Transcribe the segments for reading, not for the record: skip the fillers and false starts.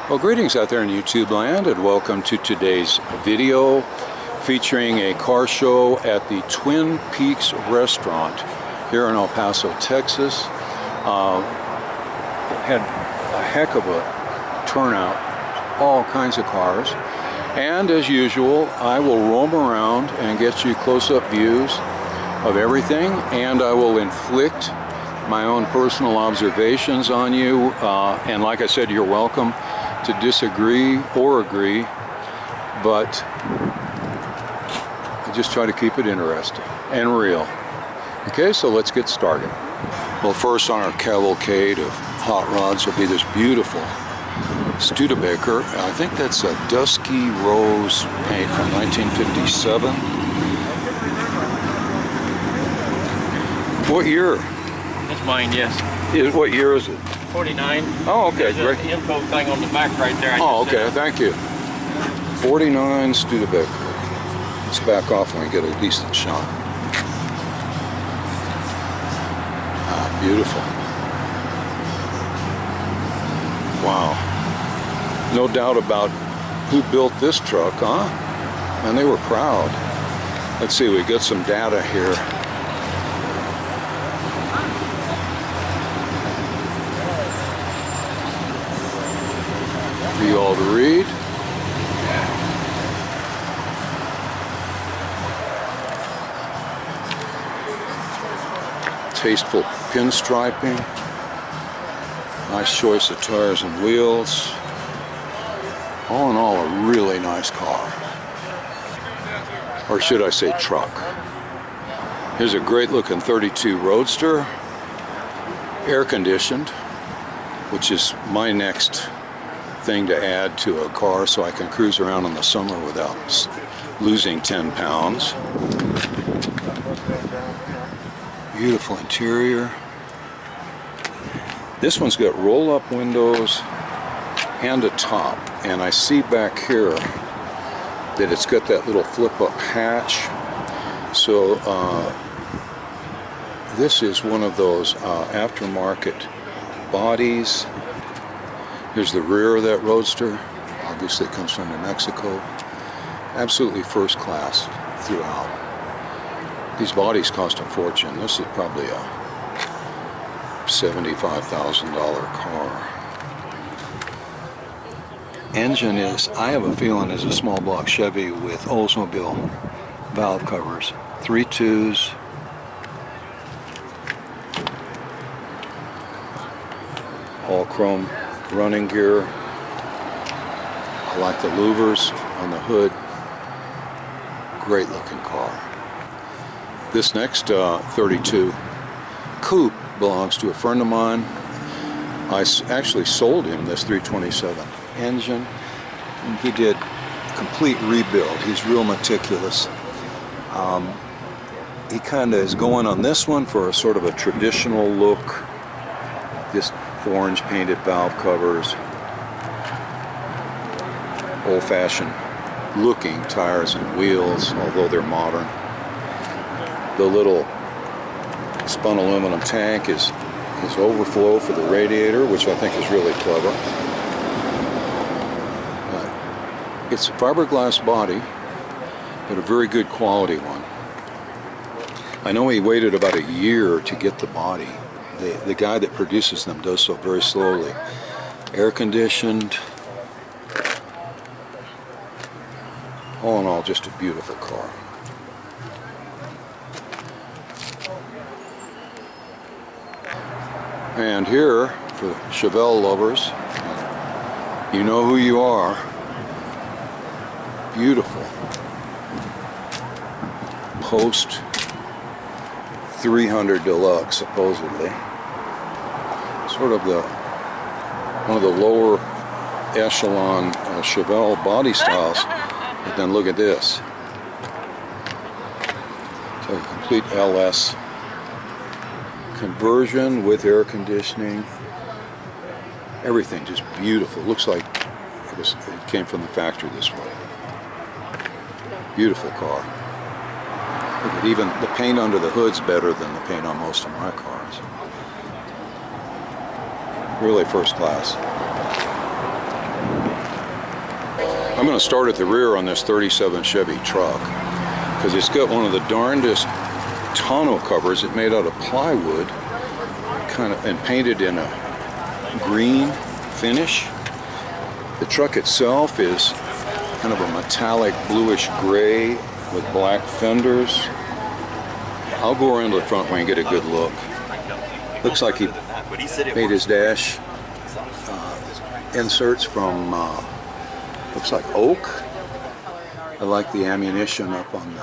Well, greetings out there in YouTube land, and welcome to today's video featuring a car show at the Twin Peaks restaurant here in El Paso, Texas. Had a heck of a turnout, all kinds of cars, and as usual I will roam around and get you close-up views of everything, and I will inflict my own personal observations on you, and like I said, you're welcome to disagree or agree, but I just try to keep it interesting and real. Okay, so let's get started. Well, first on our cavalcade of hot rods will be this beautiful Studebaker. I think that's a dusky rose paint from 1957. What year? It's mine, yes. What year is it? 49. Oh, okay, There's great. an info thing on the back right there. Oh, okay, thank you. 49 Studebaker. Let's back off when we get a decent shot. Ah, beautiful. Wow. No doubt about who built this truck, huh? And they were proud. Let's see, we got some data here. For you all to read. Tasteful pinstriping. Nice choice of tires and wheels. All in all, a really nice car. Or should I say truck. Here's a great looking 32 Roadster. Air conditioned, which is my next thing to add to a car so I can cruise around in the summer without losing 10 pounds. Beautiful interior. This one's got roll-up windows and a top, and I see back here that it's got that little flip-up hatch. So this is one of those aftermarket bodies. Here's the rear of that Roadster. Obviously it comes from New Mexico. Absolutely first class throughout. These bodies cost a fortune. This is probably a $75,000 car. Engine is, I have a feeling, is a small block Chevy with Oldsmobile valve covers. 3 2s. All chrome running gear. I like the louvers on the hood. Great looking car. This next 32 Coupe belongs to a friend of mine. I actually sold him this 327 engine, and he did complete rebuild. He's real meticulous. He kind of is going on this one for a sort of a traditional look. Just orange painted valve covers, old-fashioned looking tires and wheels, although they're modern. The little spun aluminum tank is overflow for the radiator, which I think is really clever. It's a fiberglass body, but a very good quality one. I know he waited about a year to get the body. The guy that produces them does so very slowly. Air conditioned. All in all, just a beautiful car. And here, for the Chevelle lovers, you know who you are. Beautiful. Post 300 Deluxe, supposedly. Sort of one of the lower echelon Chevelle body styles. But then look at this. So a complete LS conversion with air conditioning. Everything just beautiful. Looks like it came from the factory this way. Beautiful car. Look at even the paint under the hood's better than the paint on most of my cars. Really first class. I'm going to start at the rear on this 37 Chevy truck because it's got one of the darndest tonneau covers. It's made out of plywood, kind of, and painted in a green finish. The truck itself is kind of a metallic bluish gray with black fenders. I'll go around to the front when you get a good look. Looks like he made his dash inserts from looks like oak. I like the ammunition up on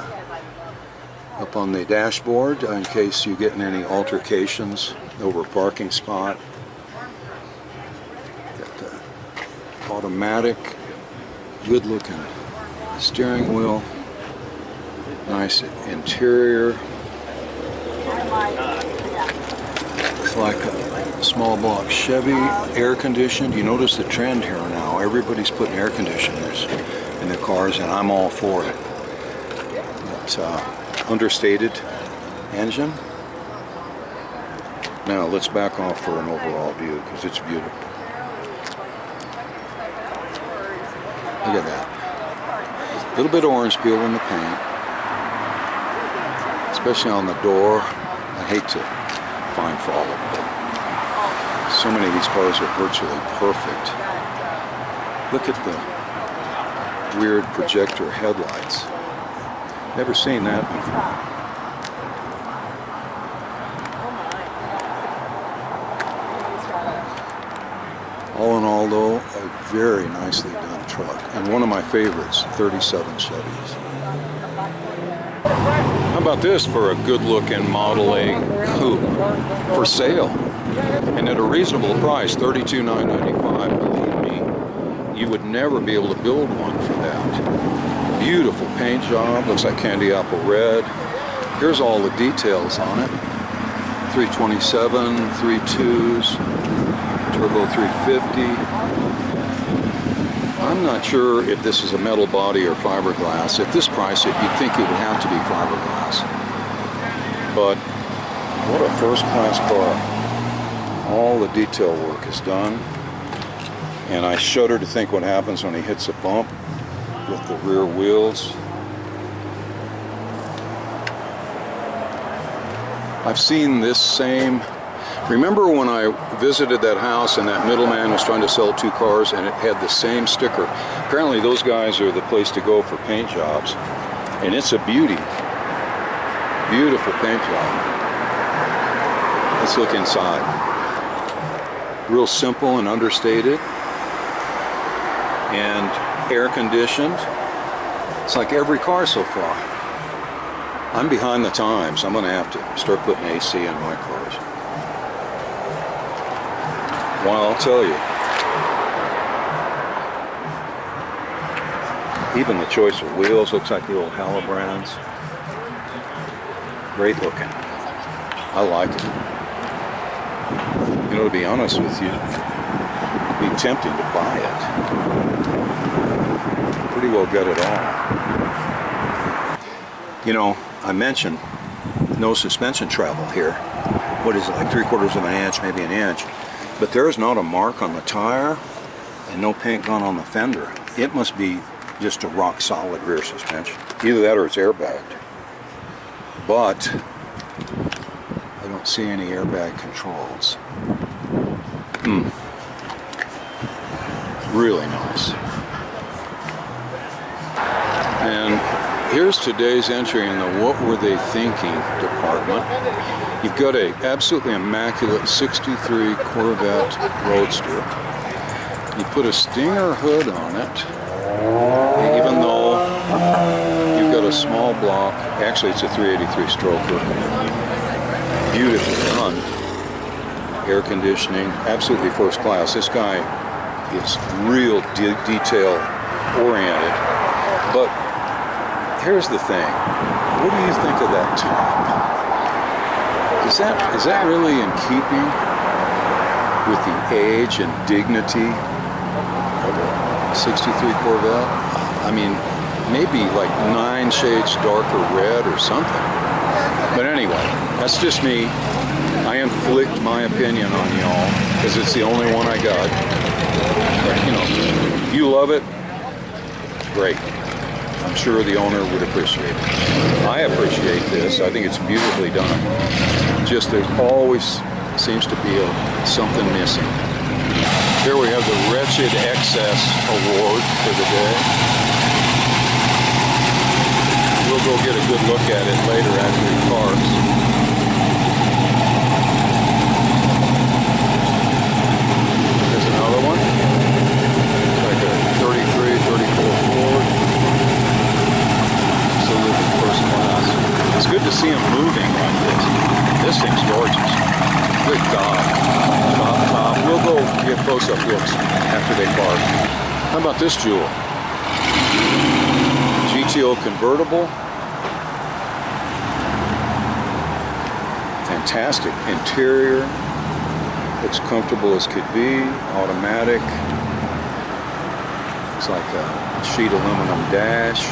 the dashboard in case you get in any altercations over a parking spot. Got the automatic, good looking steering wheel, nice interior. It's like a small block Chevy, air conditioned. You notice the trend here now. Everybody's putting air conditioners in their cars, and I'm all for it. But understated engine. Now let's back off for an overall view because it's beautiful. Look at that. A little bit of orange peel in the paint, especially on the door. I hate to find fault, but so many of these cars are virtually perfect. Look at the weird projector headlights. Never seen that before. All in all, though, a very nicely done truck, and one of my favorites, 37 Chevys. How about this for a good-looking Model A coupe for sale, and at a reasonable price, $32,995. Believe me, you would never be able to build one for that. Beautiful paint job, looks like candy apple red. Here's all the details on it. 327, 3.2s, turbo 350. I'm not sure if this is a metal body or fiberglass. At this price, you'd think it would have to be fiberglass. But what a first-class car. All the detail work is done. And I shudder to think what happens when he hits a bump with the rear wheels. I've seen this same. Remember when I visited that house and that middleman was trying to sell two cars and it had the same sticker? Apparently those guys are the place to go for paint jobs. And it's a beauty. Beautiful paint job. Let's look inside. Real simple and understated. And air conditioned. It's like every car so far. I'm behind the times. I'm going to have to start putting AC in my cars. Well, I'll tell you, even the choice of wheels looks like the old Halibrands. Great looking. I like it. You know, to be honest with you, it'd be tempting to buy it. Pretty well got it all. You know, I mentioned no suspension travel here. What is it, like 3/4 of an inch, maybe an inch? But there's not a mark on the tire and no paint gone on the fender. It must be just a rock solid rear suspension. Either that or it's airbagged. But I don't see any airbag controls. Really nice. And here's today's entry in the What Were They Thinking department. You've got a absolutely immaculate 63 Corvette Roadster. You put a Stinger hood on it, even though you've got a small block. Actually, it's a 383 stroker. Beautifully done. Air conditioning, absolutely first class. This guy is real detail oriented. But here's the thing. What do you think of that top? Is that really in keeping with the age and dignity of a 63 Corvette? I mean, maybe like 9 shades darker red or something. But anyway, that's just me. I inflict my opinion on y'all because it's the only one I got. But, you know, if you love it, great. I'm sure the owner would appreciate it. I appreciate this. I think it's beautifully done. Just there always seems to be something missing. Here we have the Wretched Excess Award for the day. We'll go get a good look at it later after it parks. There's another one. It's like a 33, 34 Ford. Salute first class. It's good to see them moving like this. This thing's gorgeous. Good God. Top. We'll go get close-up looks after they park. How about this jewel? GTO convertible. Fantastic interior. Looks comfortable as could be. Automatic. Looks like a sheet aluminum dash.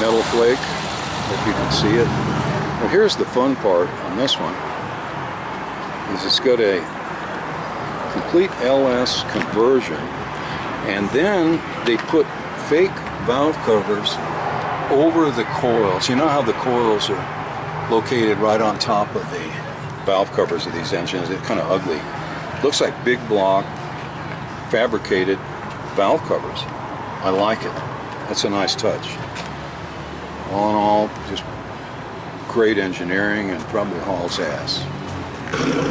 Metal flake. Hope you can see it. Well, here's the fun part on this one. Is it's got a complete LS conversion, and then they put fake valve covers over the coils. You know how the coils are located right on top of the valve covers of these engines? It's kind of ugly. Looks like big block fabricated valve covers. I like it. That's a nice touch. All in all, just great engineering and probably hauls ass.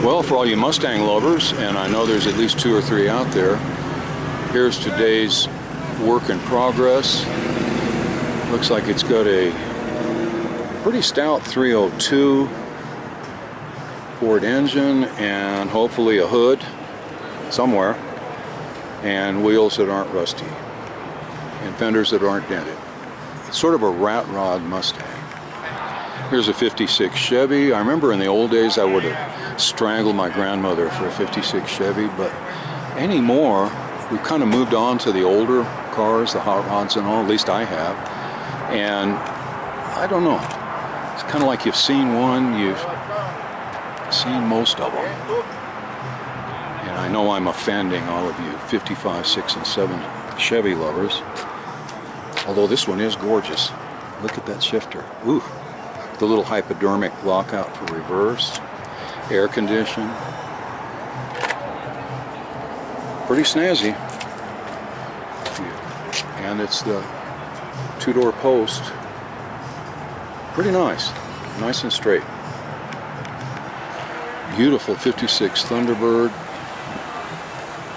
Well, for all you Mustang lovers, and I know there's at least 2 or 3 out there, here's today's work in progress. Looks like it's got a pretty stout 302 Ford engine and hopefully a hood somewhere, and wheels that aren't rusty and fenders that aren't dented. It's sort of a rat rod Mustang. Here's a 56 Chevy. I remember in the old days I would have strangled my grandmother for a 56 Chevy, but anymore we've kind of moved on to the older cars, the hot rods and all, at least I have. And I don't know, it's kind of like you've seen one, you've seen most of them. And I know I'm offending all of you 55, 6, and 7 Chevy lovers. Although this one is gorgeous. Look at that shifter. Ooh. The little hypodermic lockout for reverse. Air condition. Pretty snazzy. And it's the 2-door post. Pretty nice. Nice and straight. Beautiful 56 Thunderbird.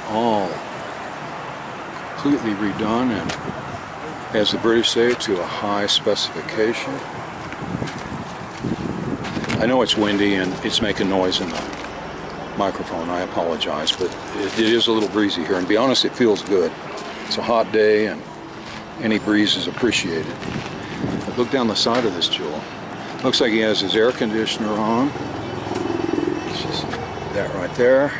All completely redone and, as the British say, to a high specification. I know it's windy and it's making noise in the microphone. I apologize, but it is a little breezy here. And to be honest, it feels good. It's a hot day and any breeze is appreciated. But look down the side of this jewel. Looks like he has his air conditioner on. It's just that right there.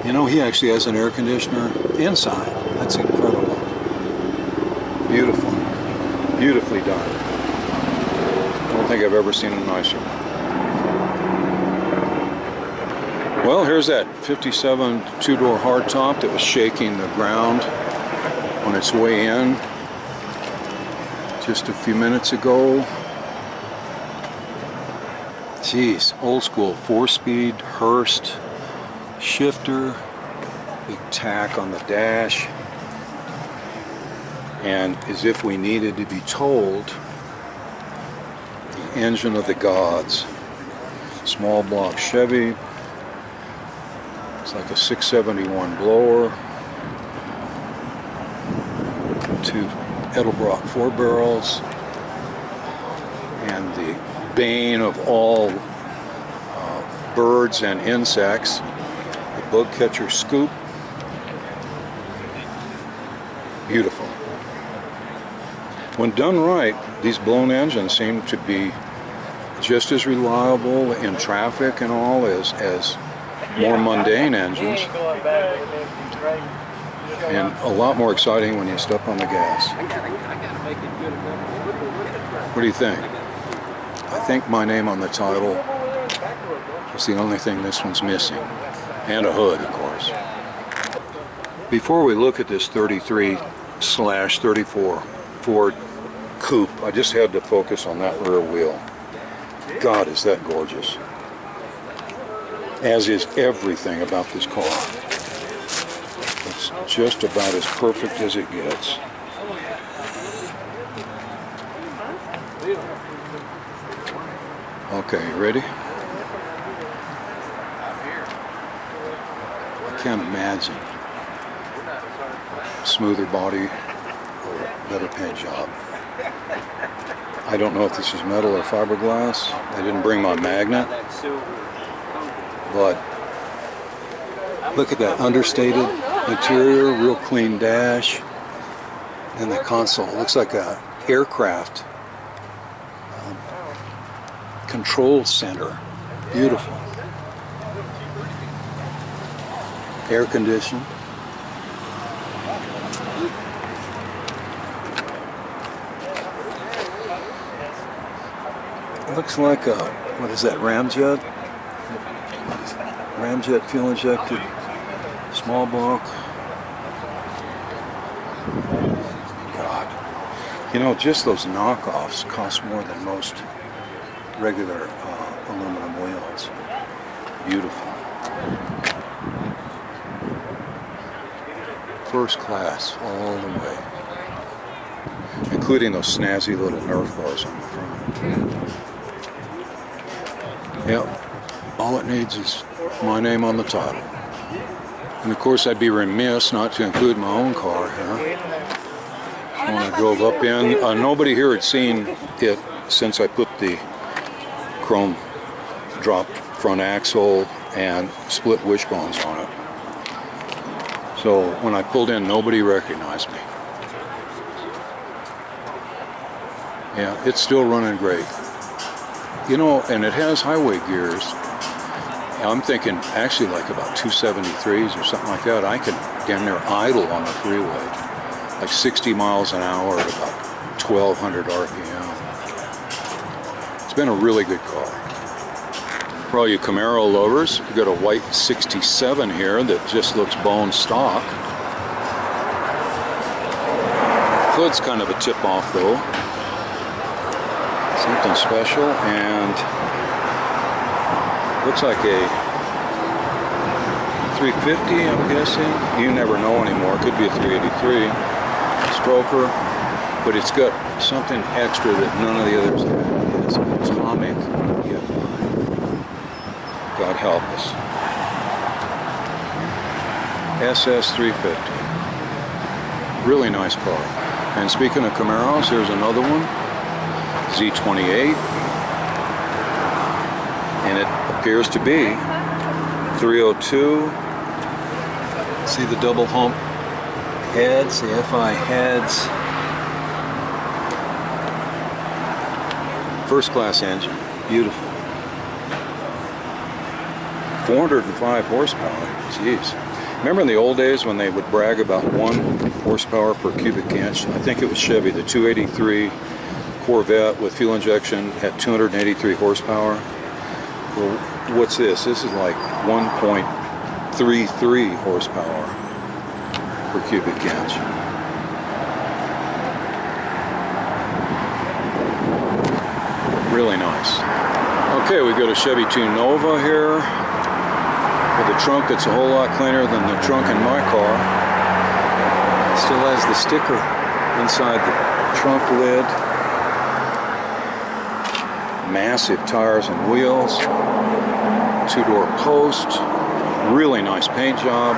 You know, he actually has an air conditioner inside. That's incredible. Beautiful. Beautifully done. I don't think I've ever seen a nicer. Well, here's that 57 2-door hardtop that was shaking the ground on its way in just a few minutes ago. Jeez, old school 4-speed Hurst shifter, big tack on the dash, and as if we needed to be told, the engine of the gods. Small block Chevy. It's like a 671 blower. 2 Edelbrock 4-barrels. And the bane of all birds and insects, the bug catcher scoop. Beautiful. When done right, these blown engines seem to be just as reliable in traffic and all as more mundane engines, and a lot more exciting when you step on the gas. What do you think? I think my name on the title is the only thing this one's missing, and a hood, of course. Before we look at this 33/34 Ford Coupe, I just had to focus on that rear wheel. God, is that gorgeous. As is everything about this car. It's just about as perfect as it gets. Okay, you ready? I can't imagine smoother body or better paint job. I don't know if this is metal or fiberglass. I didn't bring my magnet, but look at that understated interior, real clean dash, and the console. It looks like a aircraft control center. Beautiful. Air conditioned. It looks like a, what is that, Ramjet? Ramjet fuel injected small block. God. You know, just those knockoffs cost more than most regular aluminum wheels. Beautiful. First class all the way. Including those snazzy little Nerf bars on the front. Yep. All it needs is my name on the title. And of course I'd be remiss not to include my own car here. When I drove up in, nobody here had seen it since I put the chrome drop front axle and split wishbones on it. So when I pulled in, nobody recognized me. Yeah, it's still running great. You know, and it has highway gears. I'm thinking actually like about 273s or something like that. I can damn near idle on the freeway. Like 60 miles an hour at about 1,200 RPM. It's been a really good car. For all you Camaro lovers, we've got a white 67 here that just looks bone stock. Hood's kind of a tip-off though. Something special, and looks like a 350, I'm guessing. You never know anymore. It could be a 383 stroker, but it's got something extra that none of the others have. It's atomic. God help us. SS 350. Really nice car. And speaking of Camaros, here's another one. Z28, and it appears to be 302. See the double hump heads, the FI heads. First class engine, beautiful. 405 horsepower, jeez. Remember in the old days when they would brag about 1 horsepower per cubic inch? I think it was Chevy, the 283 Corvette with fuel injection had 283 horsepower. Well, what's this? This is like 1.33 horsepower per cubic inch. Really nice. Okay, we've got a Chevy 2 Nova here with a trunk that's a whole lot cleaner than the trunk in my car. Still has the sticker inside the trunk lid. Massive tires and wheels, 2-door post, really nice paint job,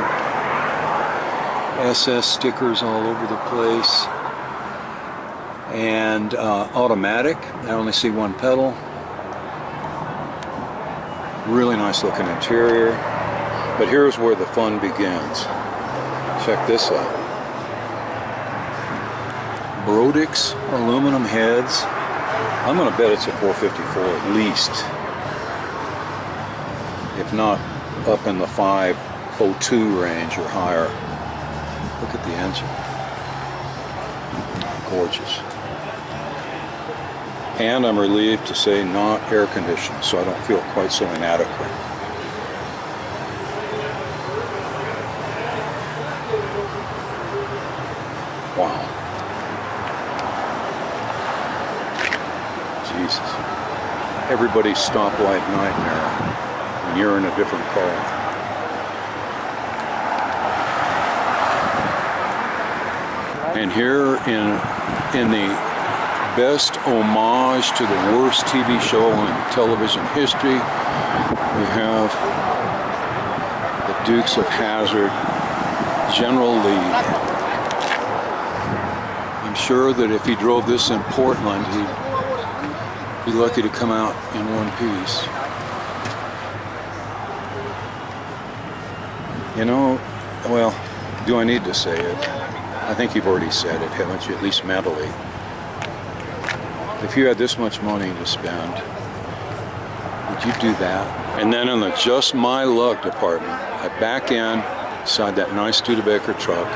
SS stickers all over the place, and automatic. I only see one pedal. Really nice looking interior, but here's where the fun begins. Check this out. Brodix aluminum heads. I'm going to bet it's a 454 at least, if not up in the 502 range or higher. Look at the engine. Gorgeous. And I'm relieved to say not air conditioned, so I don't feel quite so inadequate. everybody's stoplight nightmare when you're in a different car. And here in the best homage to the worst TV show in television history, we have the Dukes of Hazzard, General Lee. I'm sure that if he drove this in Portland, he'd be lucky to come out in one piece. You know, well, do I need to say it? I think you've already said it, haven't you? At least mentally. If you had this much money to spend, would you do that? And then in the just my luck department, I back in inside that nice Studebaker truck,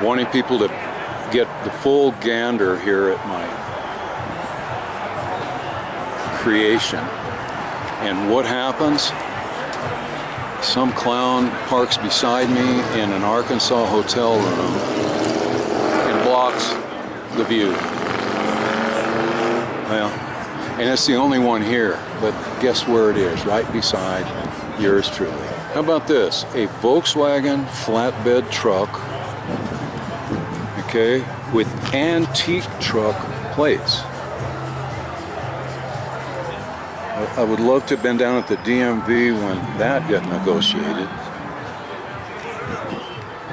wanting people to get the full gander here at my creation. And what happens? Some clown parks beside me in an Arkansas hotel room and blocks the view. Well, and it's the only one here, but guess where it is? Right beside yours truly. How about this? A Volkswagen flatbed truck, okay, with antique truck plates. I would love to have been down at the DMV when that got negotiated.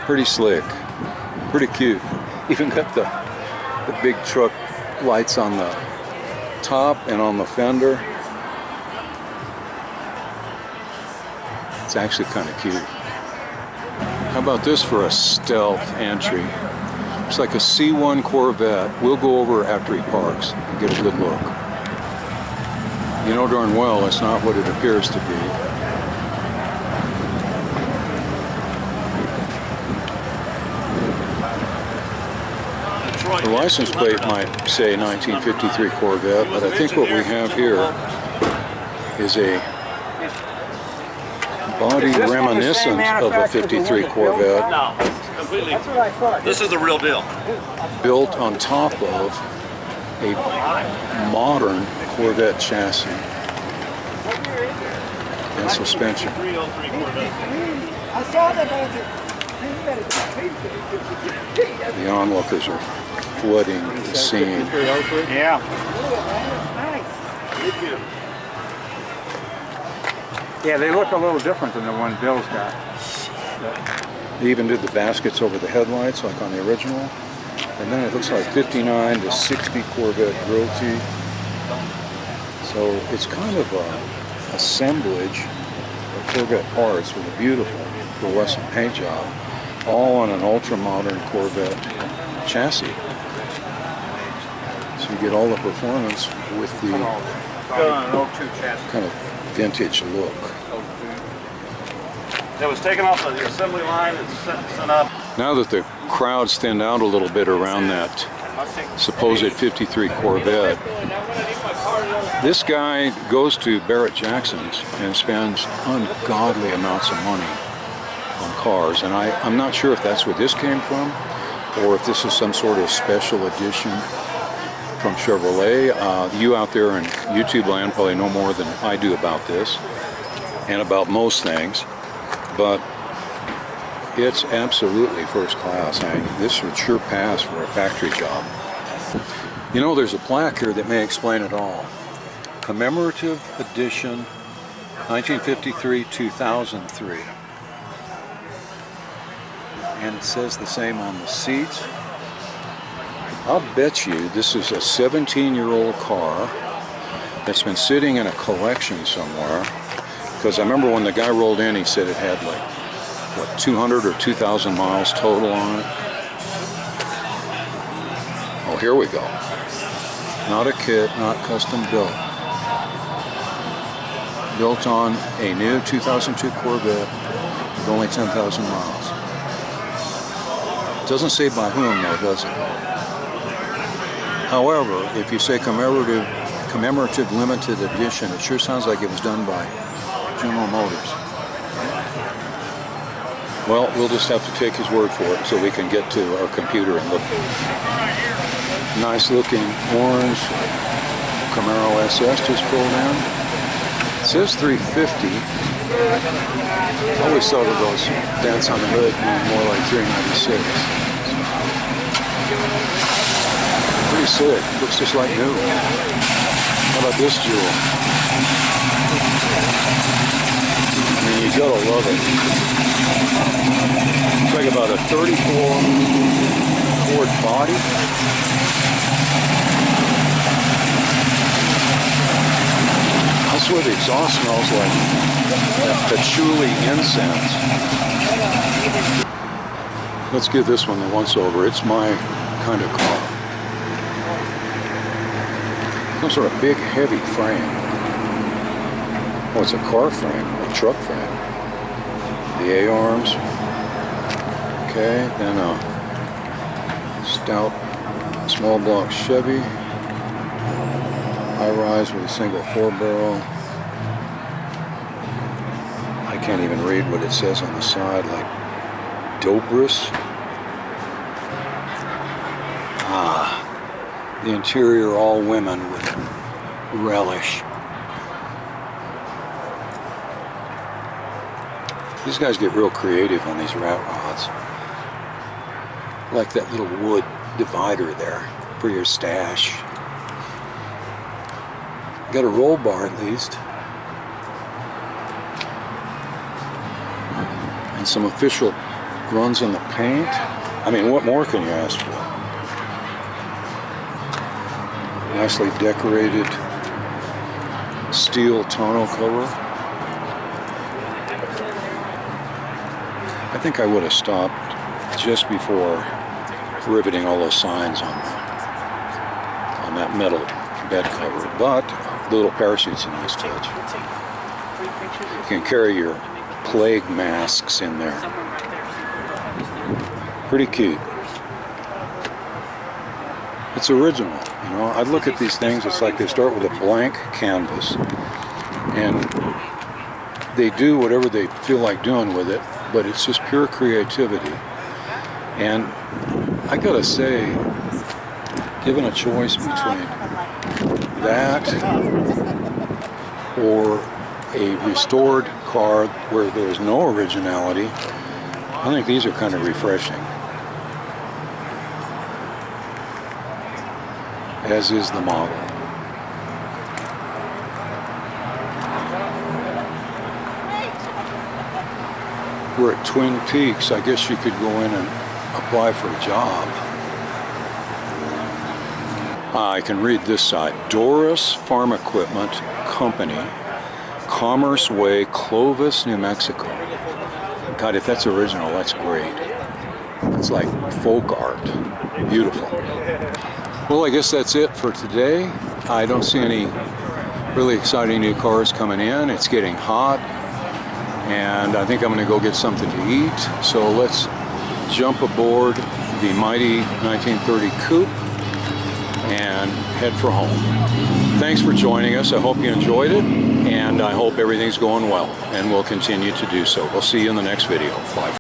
Pretty slick, pretty cute. Even got the big truck lights on the top and on the fender. It's actually kind of cute. How about this for a stealth entry? It's like a C1 Corvette. We'll go over after he parks and get a good look. You know darn well it's not what it appears to be. The license plate might say 1953 Corvette, but I think what we have here is a body reminiscent of a 53 Corvette. No, completely. This is the real deal. Built on top of a modern Corvette chassis and suspension. The onlookers are flooding the scene. Yeah. Yeah, they look a little different than the one Bill's got. They even did the baskets over the headlights like on the original. And then it looks like 59 to 60 Corvette grille tee. So it's kind of a assemblage of Corvette parts with a beautiful fluorescent paint job, all on an ultra-modern Corvette chassis. So you get all the performance with the kind of vintage look. It was taken off of the assembly line and sent up. Now that the crowd's thinned out a little bit around that supposed 53 Corvette, this guy goes to Barrett Jackson's and spends ungodly amounts of money on cars. And I'm not sure if that's where this came from or if this is some sort of special edition from Chevrolet. You out there in YouTube land probably know more than I do about this and about most things, but it's absolutely first class. This would sure pass for a factory job. You know, there's a plaque here that may explain it all. Commemorative edition 1953-2003. And it says the same on the seats. I'll bet you this is a 17-year-old car that's been sitting in a collection somewhere. Because I remember when the guy rolled in, he said it had like, what, 200 or 2,000 miles total on it. Oh, here we go. Not a kit, not custom built. Built on a new 2002 Corvette with only 10,000 miles. Doesn't say by whom though, does it? However, if you say commemorative limited edition, it sure sounds like it was done by General Motors. Well, we'll just have to take his word for it so we can get to our computer and look. Nice looking orange Camaro SS just pulled in. It says 350. I always thought of those dents on the hood being more like 396. Pretty sick. Looks just like new. How about this jewel? I mean, you gotta love it. It's like about a 34 Ford body. I swear the exhaust smells like patchouli incense. Let's give this one the once over. It's my kind of car. Some sort of big, heavy frame. Oh, it's a car frame, a truck frame. The A-arms. Okay, then a stout small block Chevy. High rise with a single 4-barrel. I can't even read what it says on the side, like Dobris. The interior all women with relish. These guys get real creative on these rat rods. Like that little wood divider there for your stash. Got a roll bar at least. And some official runs on the paint. I mean, what more can you ask for? Nicely decorated steel tonneau cover. I think I would have stopped just before riveting all those signs on that metal bed cover, but the little parachute's a nice touch. You can carry your plague masks in there. Pretty cute. It's original, you know. I look at these things, it's like they start with a blank canvas and they do whatever they feel like doing with it, but it's just pure creativity. And I gotta say, given a choice between that or a restored car where there's no originality, I think these are kind of refreshing. As is the model. We're at Twin Peaks. I guess you could go in and apply for a job. I can read this side. Doris Farm Equipment Company, Commerce Way, Clovis, New Mexico. God, if that's original, that's great. It's like folk art. Beautiful. Well, I guess that's it for today. I don't see any really exciting new cars coming in. It's getting hot, and I think I'm going to go get something to eat. So let's jump aboard the mighty 1930 Coupe and head for home. Thanks for joining us. I hope you enjoyed it, and I hope everything's going well, and we'll continue to do so. We'll see you in the next video. Bye.